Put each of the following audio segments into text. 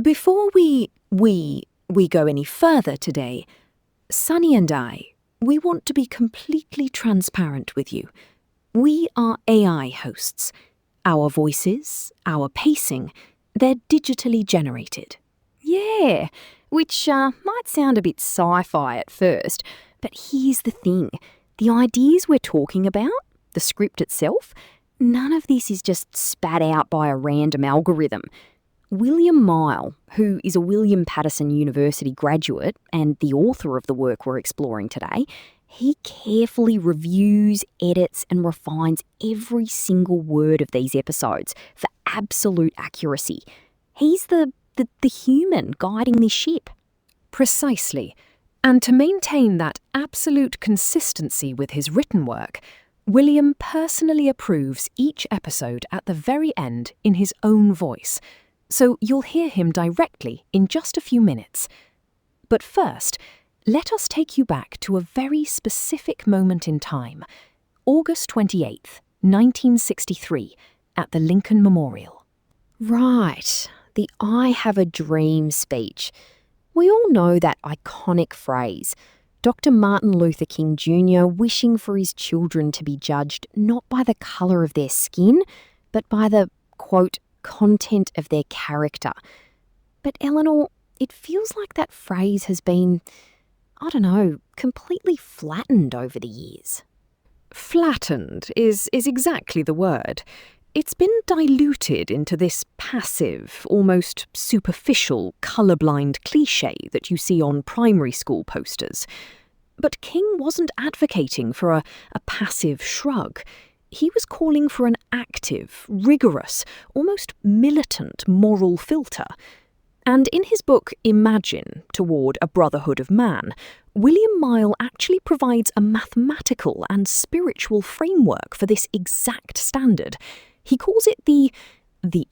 Before we go any further today, Sunny and we want to be completely transparent with you. We are AI hosts. Our voices, our pacing, they're digitally generated. Yeah, which might sound a bit sci-fi at first, but here's the thing. The ideas we're talking about, the script itself, none of this is just spat out by a random algorithm. William Mile, who is a William Paterson University graduate and the author of the work we're exploring today, he carefully reviews, edits and refines every single word of these episodes for absolute accuracy. He's the human guiding this ship. Precisely. And to maintain that absolute consistency with his written work, William personally approves each episode at the very end in his own voice, so you'll hear him directly in just a few minutes. But first, let us take you back to a very specific moment in time, August 28th, 1963, at the Lincoln Memorial. Right, the I have a dream speech. We all know that iconic phrase, Dr. Martin Luther King Jr. wishing for his children to be judged not by the colour of their skin, but by the, quote, content of their character. But Eleanor, it feels like that phrase has been, completely flattened over the years. Flattened is exactly the word. It's been diluted into this passive, almost superficial, colourblind cliché that you see on primary school posters. But King wasn't advocating for a passive shrug. He was calling for an active, rigorous, almost militant moral filter. And in his book Imagine, Toward a Brotherhood of Man, William Mile actually provides a mathematical and spiritual framework for this exact standard. He calls it the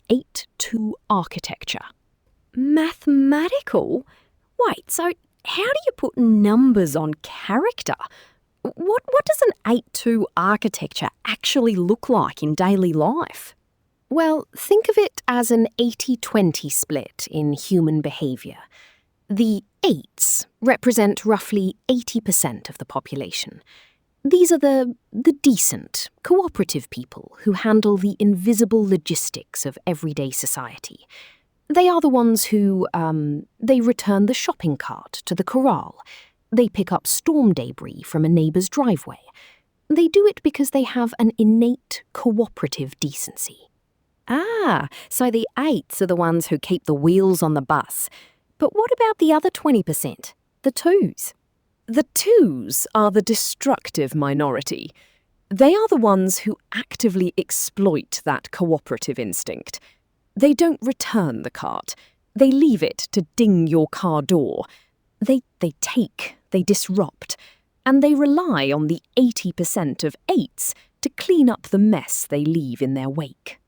8-2 architecture. Mathematical? Wait, so how do you put numbers on character? What does an 8-2 architecture actually look like in daily life? Well, think of it as an 80-20 split in human behaviour. The 8s represent roughly 80% of the population. These are the decent, cooperative people who handle the invisible logistics of everyday society. They are the ones who, they return the shopping cart to the corral. They pick up storm debris from a neighbour's driveway. They do it because they have an innate cooperative decency. Ah, so the 8s are the ones who keep the wheels on the bus. But what about the other 20%, the 2s? The 2s are the destructive minority. They are the ones who actively exploit that cooperative instinct. They don't return the cart. They leave it to ding your car door. They take, they disrupt, and they rely on the 80% of 8s to clean up the mess they leave in their wake.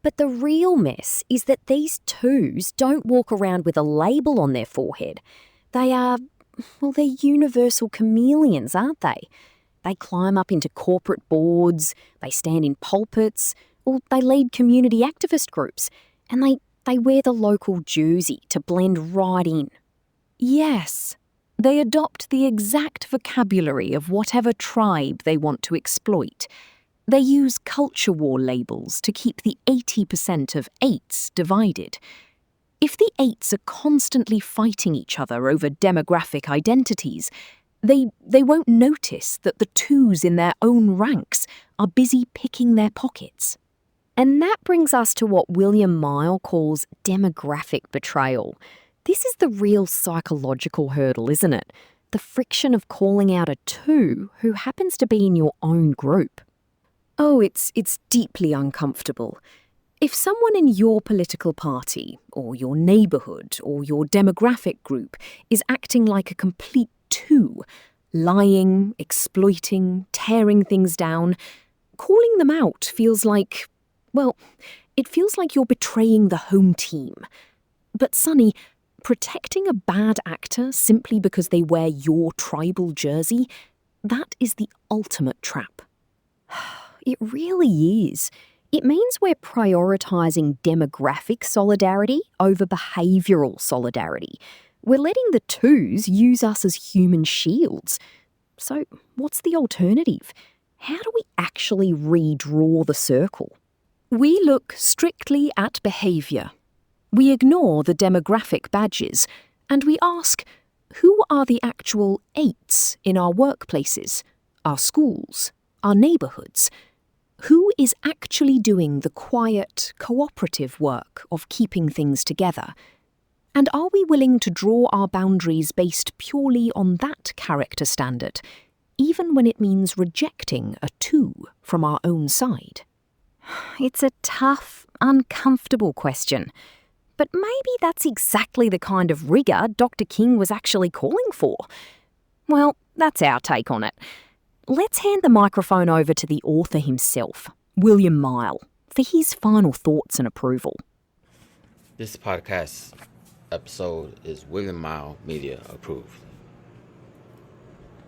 But the real mess is that these 2s don't walk around with a label on their forehead. They're universal chameleons, aren't they? They climb up into corporate boards, they stand in pulpits, or they lead community activist groups, and they wear the local jersey to blend right in. Yes, they adopt the exact vocabulary of whatever tribe they want to exploit. They use culture war labels to keep the 80% of 8s divided. If the 8s are constantly fighting each other over demographic identities, they won't notice that the 2s in their own ranks are busy picking their pockets. And that brings us to what William Mile calls demographic betrayal. This is the real psychological hurdle, isn't it? The friction of calling out a 2 who happens to be in your own group. Oh, it's deeply uncomfortable. If someone in your political party, or your neighbourhood, or your demographic group is acting like a complete 2, lying, exploiting, tearing things down, calling them out feels like, it feels like you're betraying the home team. But Sunny, protecting a bad actor simply because they wear your tribal jersey, that is the ultimate trap. It really is. It means we're prioritising demographic solidarity over behavioural solidarity. We're letting the twos use us as human shields. So, what's the alternative? How do we actually redraw the circle? We look strictly at behaviour. We ignore the demographic badges, and we ask, who are the actual eights in our workplaces, our schools, our neighbourhoods? Who is actually doing the quiet, cooperative work of keeping things together? And are we willing to draw our boundaries based purely on that character standard, even when it means rejecting a two from our own side? It's a tough, uncomfortable question. But maybe that's exactly the kind of rigour Dr. King was actually calling for. Well, that's our take on it. Let's hand the microphone over to the author himself, William Mile, for his final thoughts and approval. This podcast episode is William Mile Media approved.